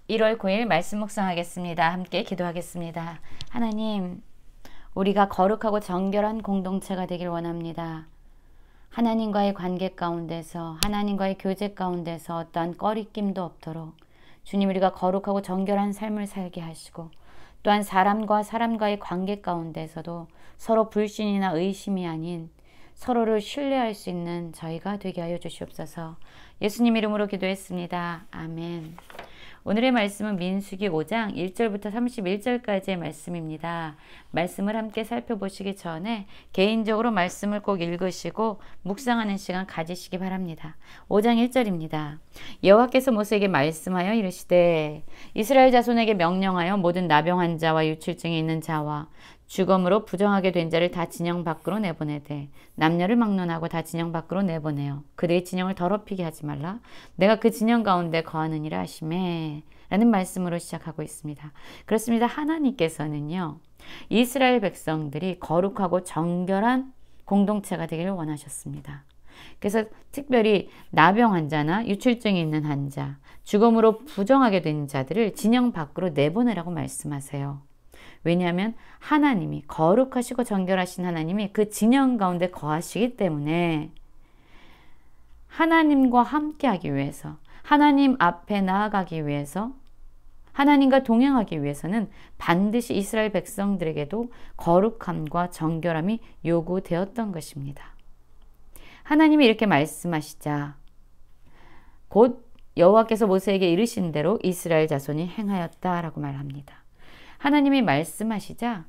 1월 9일 말씀 묵상하겠습니다. 함께 기도하겠습니다. 하나님, 우리가 거룩하고 정결한 공동체가 되길 원합니다. 하나님과의 관계 가운데서, 하나님과의 교제 가운데서 어떠한 꺼리낌도 없도록 주님, 우리가 거룩하고 정결한 삶을 살게 하시고, 또한 사람과 사람과의 관계 가운데서도 서로 불신이나 의심이 아닌 서로를 신뢰할 수 있는 저희가 되게 하여 주시옵소서. 예수님 이름으로 기도했습니다. 아멘. 오늘의 말씀은 민수기 5장 1절부터 31절까지의 말씀입니다. 말씀을 함께 살펴보시기 전에 개인적으로 말씀을 꼭 읽으시고 묵상하는 시간 가지시기 바랍니다. 5장 1절입니다. 여호와께서 모세에게 말씀하여 이르시되 이스라엘 자손에게 명령하여 모든 나병한 자와 유출증이 있는 자와 죽음으로 부정하게 된 자를 다 진영 밖으로 내보내되 남녀를 막론하고 다 진영 밖으로 내보내어 그들의 진영을 더럽히게 하지 말라. 내가 그 진영 가운데 거하느니라 하시매 라는 말씀으로 시작하고 있습니다. 그렇습니다. 하나님께서는요, 이스라엘 백성들이 거룩하고 정결한 공동체가 되기를 원하셨습니다. 그래서 특별히 나병 환자나 유출증이 있는 환자, 죽음으로 부정하게 된 자들을 진영 밖으로 내보내라고 말씀하세요. 왜냐하면 하나님이 거룩하시고 정결하신 하나님이 그 진영 가운데 거하시기 때문에 하나님과 함께하기 위해서, 하나님 앞에 나아가기 위해서, 하나님과 동행하기 위해서는 반드시 이스라엘 백성들에게도 거룩함과 정결함이 요구되었던 것입니다. 하나님이 이렇게 말씀하시자 곧 여호와께서 모세에게 이르신 대로 이스라엘 자손이 행하였다라고 말합니다. 하나님이 말씀하시자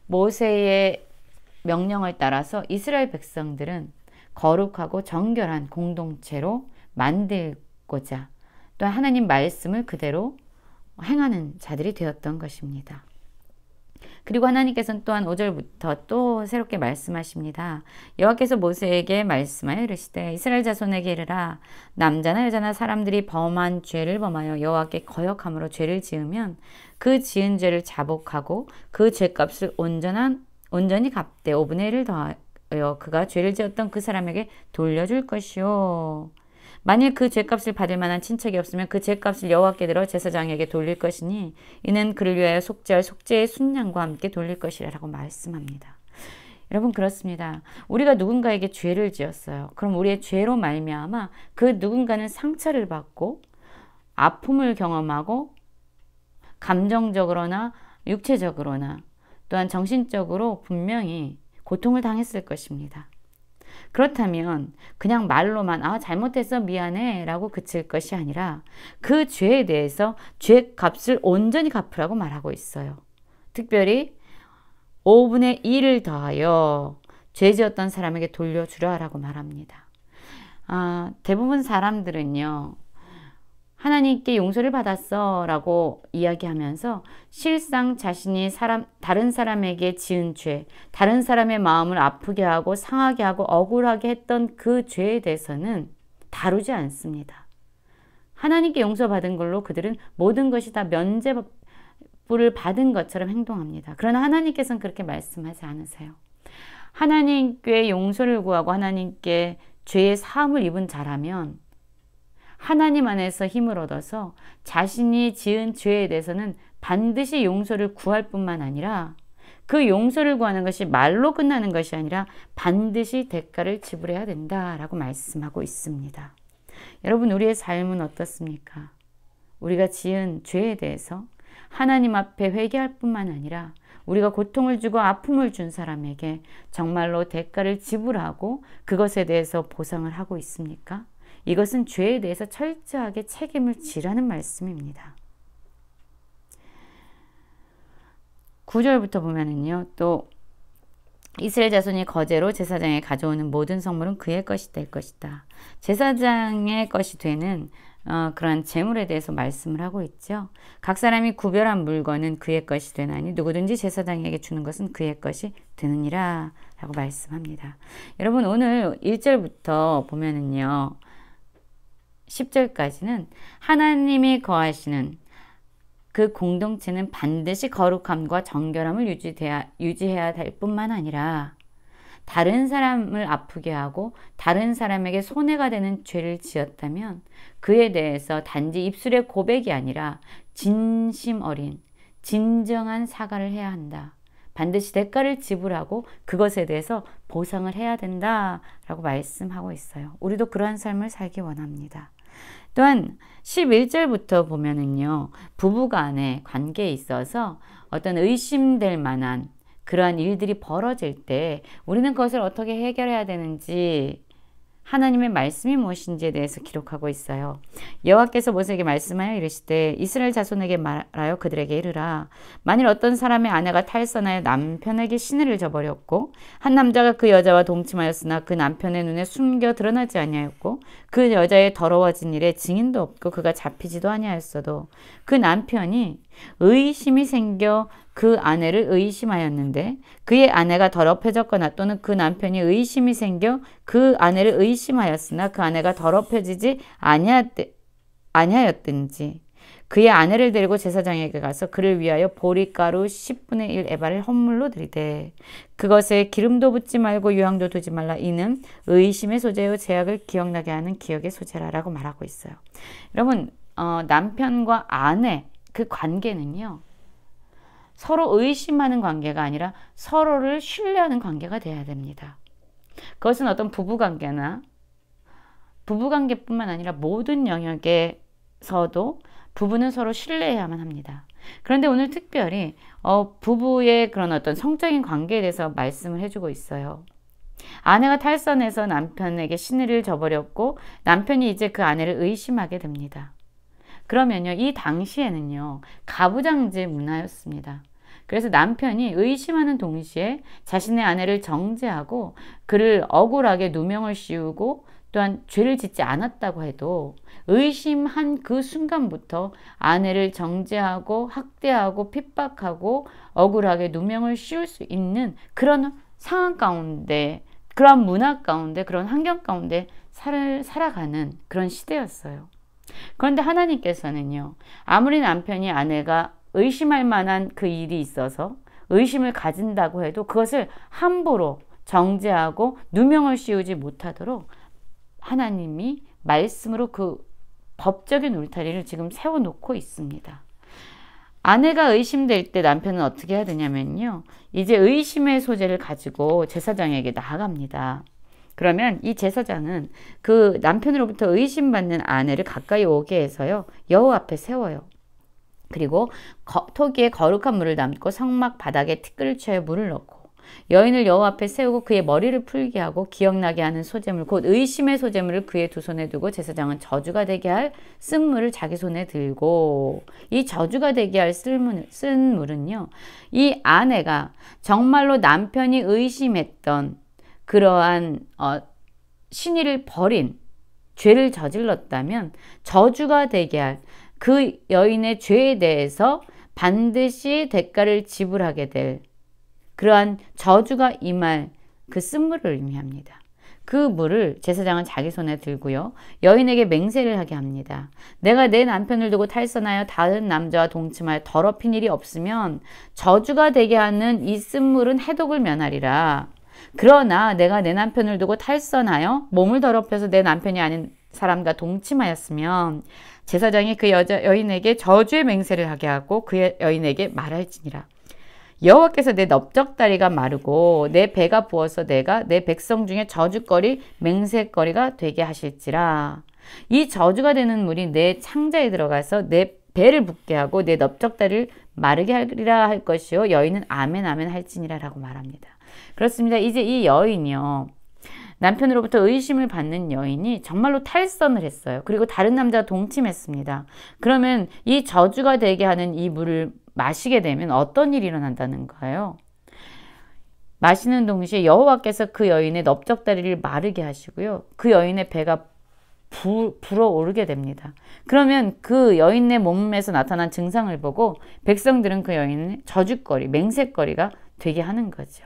모세의 명령을 따라서 이스라엘 백성들은 거룩하고 정결한 공동체로 만들고자 또 하나님 말씀을 그대로 행하는 자들이 되었던 것입니다. 그리고 하나님께서는 또한 5절부터 또 새롭게 말씀하십니다. 여호와께서 모세에게 말씀하여 이르시되 이스라엘 자손에게 이르라. 남자나 여자나 사람들이 범한 죄를 범하여 여호와께 거역함으로 죄를 지으면 그 지은 죄를 자복하고 그 죄값을 온전히 갚되 5분의 1을 더하여 그가 죄를 지었던 그 사람에게 돌려줄 것이요. 만일 그 죄값을 받을 만한 친척이 없으면 그 죄값을 여호와께 들어 제사장에게 돌릴 것이니 이는 그를 위하여 속죄할 속죄의 순양과 함께 돌릴 것이라고 말씀합니다. 여러분, 그렇습니다. 우리가 누군가에게 죄를 지었어요. 그럼 우리의 죄로 말미암아 그 누군가는 상처를 받고 아픔을 경험하고 감정적으로나 육체적으로나 또한 정신적으로 분명히 고통을 당했을 것입니다. 그렇다면 그냥 말로만 잘못했어 미안해 라고 그칠 것이 아니라 그 죄에 대해서 죄값을 온전히 갚으라고 말하고 있어요. 특별히 5분의 1을 더하여 죄 지었던 사람에게 돌려주라 라고 말합니다. 대부분 사람들은요, 하나님께 용서를 받았어 라고 이야기하면서 실상 자신이 다른 사람에게 지은 죄, 다른 사람의 마음을 아프게 하고 상하게 하고 억울하게 했던 그 죄에 대해서는 다루지 않습니다. 하나님께 용서받은 걸로 그들은 모든 것이 다 면죄부를 받은 것처럼 행동합니다. 그러나 하나님께서는 그렇게 말씀하지 않으세요. 하나님께 용서를 구하고 하나님께 죄의 사함을 입은 자라면 하나님 안에서 힘을 얻어서 자신이 지은 죄에 대해서는 반드시 용서를 구할 뿐만 아니라 그 용서를 구하는 것이 말로 끝나는 것이 아니라 반드시 대가를 지불해야 된다라고 말씀하고 있습니다. 여러분, 우리의 삶은 어떻습니까? 우리가 지은 죄에 대해서 하나님 앞에 회개할 뿐만 아니라 우리가 고통을 주고 아픔을 준 사람에게 정말로 대가를 지불하고 그것에 대해서 보상을 하고 있습니까? 이것은 죄에 대해서 철저하게 책임을 지라는 말씀입니다. 9절부터 보면은요, 또 이스라엘 자손이 거제로 제사장에 가져오는 모든 성물은 그의 것이 될 것이다. 제사장의 것이 되는 그러한 재물에 대해서 말씀을 하고 있죠. 각 사람이 구별한 물건은 그의 것이 되나니 누구든지 제사장에게 주는 것은 그의 것이 되느니라 라고 말씀합니다. 여러분, 오늘 1절부터 보면은요, 10절까지는 하나님이 거하시는 그 공동체는 반드시 거룩함과 정결함을 유지해야 될 뿐만 아니라 다른 사람을 아프게 하고 다른 사람에게 손해가 되는 죄를 지었다면 그에 대해서 단지 입술의 고백이 아니라 진심 어린 진정한 사과를 해야 한다. 반드시 대가를 지불하고 그것에 대해서 보상을 해야 된다라고 말씀하고 있어요. 우리도 그러한 삶을 살기 원합니다. 또한 11절부터 보면은요, 부부간의 관계에 있어서 어떤 의심될 만한 그러한 일들이 벌어질 때 우리는 그것을 어떻게 해결해야 되는지 하나님의 말씀이 무엇인지에 대해서 기록하고 있어요. 여호와께서 모세에게 말씀하여 이르시되 이스라엘 자손에게 말하여 그들에게 이르라. 만일 어떤 사람의 아내가 탈선하여 남편에게 시내를 져버렸고 한 남자가 그 여자와 동침하였으나 그 남편의 눈에 숨겨 드러나지 아니하였고 그 여자의 더러워진 일에 증인도 없고 그가 잡히지도 아니하였어도 그 남편이 의심이 생겨 그 아내를 의심하였는데 그의 아내가 더럽혀졌거나 또는 그 남편이 의심이 생겨 그 아내를 의심하였으나 그 아내가 더럽혀지지 아니하였든지 그의 아내를 데리고 제사장에게 가서 그를 위하여 보리가루 10분의 1 에바를 헌물로 드리되 그것에 기름도 붓지 말고 유황도 두지 말라. 이는 의심의 소재요 죄악을 기억나게 하는 기억의 소재라라고 말하고 있어요. 여러분 남편과 아내 그 관계는요. 서로 의심하는 관계가 아니라 서로를 신뢰하는 관계가 돼야 됩니다. 그것은 어떤 부부관계나 부부관계뿐만 아니라 모든 영역에서도 부부는 서로 신뢰해야만 합니다. 그런데 오늘 특별히 부부의 그런 어떤 성적인 관계에 대해서 말씀을 해주고 있어요. 아내가 탈선해서 남편에게 시내를 져버렸고 남편이 이제 그 아내를 의심하게 됩니다. 그러면요, 이 당시에는요, 가부장제 문화였습니다. 그래서 남편이 의심하는 동시에 자신의 아내를 정죄하고 그를 억울하게 누명을 씌우고 또한 죄를 짓지 않았다고 해도 의심한 그 순간부터 아내를 정죄하고 학대하고 핍박하고 억울하게 누명을 씌울 수 있는 그런 상황 가운데, 그런 문화 가운데, 그런 환경 가운데 살아가는 그런 시대였어요. 그런데 하나님께서는요, 아무리 남편이 아내가 의심할 만한 그 일이 있어서 의심을 가진다고 해도 그것을 함부로 정죄하고 누명을 씌우지 못하도록 하나님이 말씀으로 그 법적인 울타리를 지금 세워놓고 있습니다. 아내가 의심될 때 남편은 어떻게 해야 되냐면요, 이제 의심의 소재를 가지고 제사장에게 나아갑니다. 그러면 이 제사장은 그 남편으로부터 의심받는 아내를 가까이 오게 해서요, 여호와 앞에 세워요. 그리고 토기에 거룩한 물을 담고 성막 바닥에 티끌을 쳐여 물을 넣고 여인을 여호와 앞에 세우고 그의 머리를 풀게 하고 기억나게 하는 소재물 곧 의심의 소재물을 그의 두 손에 두고 제사장은 저주가 되게 할 쓴물을 자기 손에 들고, 이 저주가 되게 할 쓴물은요, 이 아내가 정말로 남편이 의심했던 그러한 신의를 버린 죄를 저질렀다면 저주가 되게 할 그 여인의 죄에 대해서 반드시 대가를 지불하게 될 그러한 저주가 임할 그 쓴물을 의미합니다. 그 물을 제사장은 자기 손에 들고요, 여인에게 맹세를 하게 합니다. 내가 내 남편을 두고 탈선하여 다른 남자와 동침하여 더럽힌 일이 없으면 저주가 되게 하는 이 쓴물은 해독을 면하리라. 그러나 내가 내 남편을 두고 탈선하여 몸을 더럽혀서 내 남편이 아닌 사람과 동침하였으면 제사장이 그 여인에게 저주의 맹세를 하게 하고 그 여인에게 말할지니라. 여호와께서 내 넓적다리가 마르고 내 배가 부어서 내가 내 백성 중에 저주거리 맹세거리가 되게 하실지라. 이 저주가 되는 물이 내 창자에 들어가서 내 배를 붓게 하고 내 넓적다리를 마르게 하리라 할 것이요 여인은 아멘 아멘 할지니라 라고 말합니다. 그렇습니다. 이제 이 여인이요, 남편으로부터 의심을 받는 여인이 정말로 탈선을 했어요. 그리고 다른 남자와 동침했습니다. 그러면 이 저주가 되게 하는 이 물을 마시게 되면 어떤 일이 일어난다는 거예요? 마시는 동시에 여호와께서 그 여인의 넓적다리를 마르게 하시고요, 그 여인의 배가 불어오르게 됩니다. 그러면 그 여인의 몸에서 나타난 증상을 보고 백성들은 그 여인의 저주거리, 맹세거리가 되게 하는 거죠.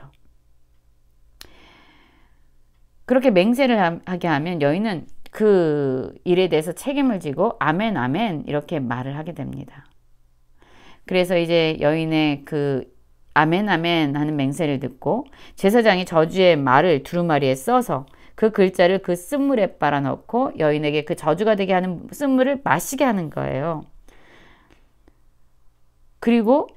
그렇게 맹세를 하게 하면 여인은 그 일에 대해서 책임을 지고 아멘 아멘 이렇게 말을 하게 됩니다. 그래서 이제 여인의 그 아멘 아멘 하는 맹세를 듣고 제사장이 저주의 말을 두루마리에 써서 그 글자를 그 쓴물에 빨아넣고 여인에게 그 저주가 되게 하는 쓴물을 마시게 하는 거예요. 그리고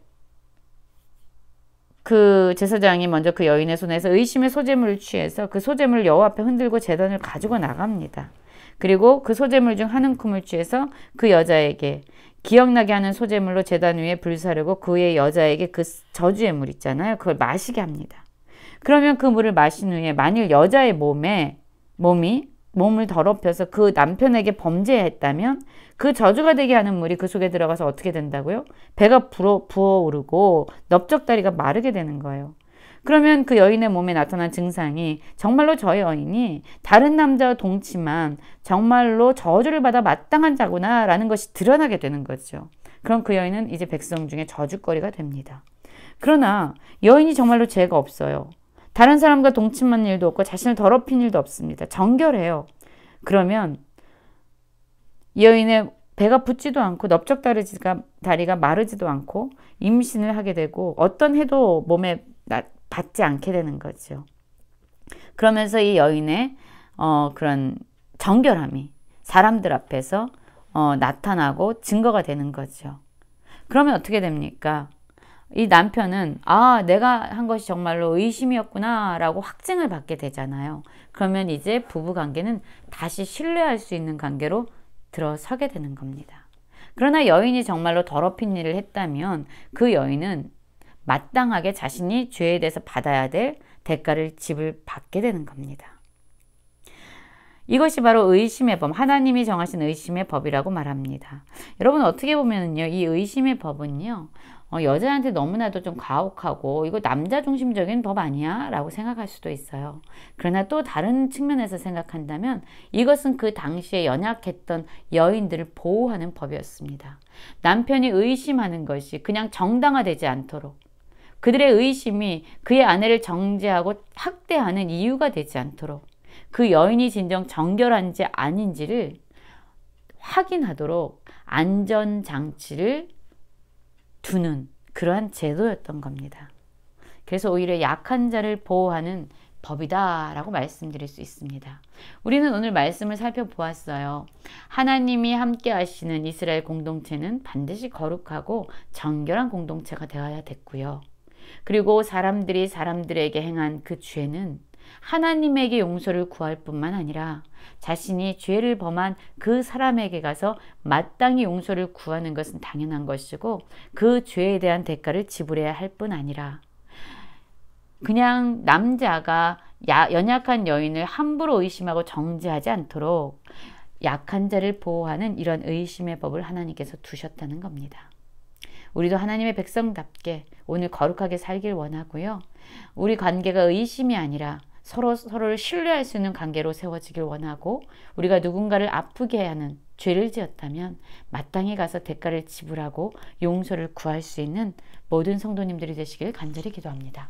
그 제사장이 먼저 그 여인의 손에서 의심의 소재물을 취해서 그 소재물을 여호와 앞에 흔들고 제단을 가지고 나갑니다. 그리고 그 소재물 중 한 움큼을 취해서 그 여자에게 기억나게 하는 소재물로 제단 위에 불 사르고 그의 여자에게 그 저주의 물 있잖아요. 그걸 마시게 합니다. 그러면 그 물을 마신 후에 만일 여자의 몸을 더럽혀서 그 남편에게 범죄했다면 그 저주가 되게 하는 물이 그 속에 들어가서 어떻게 된다고요? 배가 부어오르고 넓적다리가 마르게 되는 거예요. 그러면 그 여인의 몸에 나타난 증상이 정말로 저 여인이 다른 남자와 동침한 정말로 저주를 받아 마땅한 자구나 라는 것이 드러나게 되는 거죠. 그럼 그 여인은 이제 백성 중에 저주거리가 됩니다. 그러나 여인이 정말로 죄가 없어요. 다른 사람과 동침한 일도 없고 자신을 더럽힌 일도 없습니다. 정결해요. 그러면 이 여인의 배가 붓지도 않고 넓적다리가 마르지도 않고 임신을 하게 되고 어떤 해도 몸에 받지 않게 되는 거죠. 그러면서 이 여인의 그런 정결함이 사람들 앞에서 나타나고 증거가 되는 거죠. 그러면 어떻게 됩니까? 이 남편은 내가 한 것이 정말로 의심이었구나 라고 확증을 받게 되잖아요. 그러면 이제 부부관계는 다시 신뢰할 수 있는 관계로 들어서게 되는 겁니다. 그러나 여인이 정말로 더럽힌 일을 했다면 그 여인은 마땅하게 자신이 죄에 대해서 받아야 될 대가를 지불받게 되는 겁니다. 이것이 바로 의심의 법, 하나님이 정하신 의심의 법이라고 말합니다. 여러분 어떻게 보면요, 이 의심의 법은요, 여자한테 너무나도 좀 가혹하고 이거 남자 중심적인 법 아니야? 라고 생각할 수도 있어요. 그러나 또 다른 측면에서 생각한다면 이것은 그 당시에 연약했던 여인들을 보호하는 법이었습니다. 남편이 의심하는 것이 그냥 정당화되지 않도록, 그들의 의심이 그의 아내를 정죄하고 학대하는 이유가 되지 않도록, 그 여인이 진정 정결한지 아닌지를 확인하도록 안전장치를 두는 그러한 제도였던 겁니다. 그래서 오히려 약한 자를 보호하는 법이다 라고 말씀드릴 수 있습니다. 우리는 오늘 말씀을 살펴보았어요. 하나님이 함께 하시는 이스라엘 공동체는 반드시 거룩하고 정결한 공동체가 되어야 됐고요. 그리고 사람들이 사람들에게 행한 그 죄는 하나님에게 용서를 구할 뿐만 아니라 자신이 죄를 범한 그 사람에게 가서 마땅히 용서를 구하는 것은 당연한 것이고 그 죄에 대한 대가를 지불해야 할 뿐 아니라 그냥 남자가 연약한 여인을 함부로 의심하고 정죄하지 않도록 약한 자를 보호하는 이런 의심의 법을 하나님께서 두셨다는 겁니다. 우리도 하나님의 백성답게 오늘 거룩하게 살길 원하고요. 우리 관계가 의심이 아니라 서로를 신뢰할 수 있는 관계로 세워지길 원하고, 우리가 누군가를 아프게 하는 죄를 지었다면 마땅히 가서 대가를 지불하고 용서를 구할 수 있는 모든 성도님들이 되시길 간절히 기도합니다.